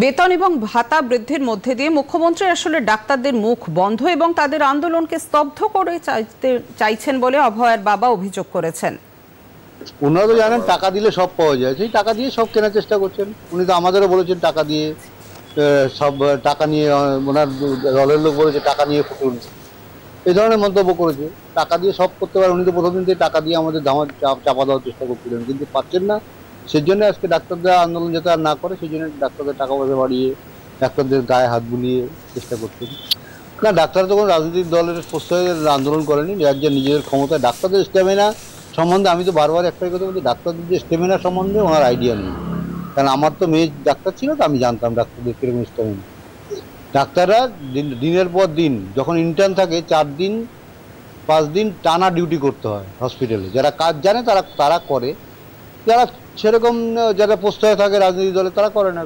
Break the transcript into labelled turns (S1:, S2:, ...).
S1: বেতন এবং ভাতা বৃদ্ধির মধ্যে দিয়ে মুখ্যমন্ত্রী আসলে ডাক্তারদের মুখ বন্ধ এবং তাদের আন্দোলনকে স্তব্ধ করে চাইছেন বলে অভয়ার বাবা অভিযোগ করেছেন।
S2: ওনারা তো জানেন টাকা দিলে সব পাওয়া যায়, সেই টাকা দিয়ে সব কেনার চেষ্টা করছেন। উনি তো আমাদেরও বলেছেন টাকা দিয়ে সব টাকা নিয়ে, ওনার দলের লোক বলেছে টাকা নিয়ে ফুটুন, এই ধরনের মন্তব্য করেছে। টাকা দিয়ে সব করতে পারে, উনি তো প্রথম দিন থেকে টাকা দিয়ে আমাদের দামা চাপা দেওয়ার চেষ্টা করছিলেন, কিন্তু পাচ্ছেন না। সেই জন্য আজকে ডাক্তারদের আন্দোলন যাতে আর না করে, সেই জন্য ডাক্তারদের টাকা পয়সা বাড়িয়ে ডাক্তারদের গায়ে হাত বুলিয়ে চেষ্টা করছেন। না, ডাক্তার তো কোনো রাজনৈতিক দলের প্রশ্রয়ে আন্দোলন করেনি, রাজ্যের নিজেদের ক্ষমতায়। ডাক্তারদের স্ট্যামিনা সম্বন্ধে আমি তো বারবার একটাই কথা বলছি, ডাক্তারদের যে স্ট্যামিনা সম্বন্ধে ওনার আইডিয়া নেই। কারণ আমার তো মেয়ে ডাক্তার ছিল, তো আমি জানতাম ডাক্তারদের কিরকম স্ট্যামিনা। ডাক্তাররা দিনের পর দিন, যখন ইন্টার্ন থাকে 4 দিন 5 দিন টানা ডিউটি করতে হয় হসপিটালে। যারা কাজ জানে তারা করে, যারা সেরকম যারা প্রশ্রয় থাকে রাজনৈতিক দলে তারা করে না।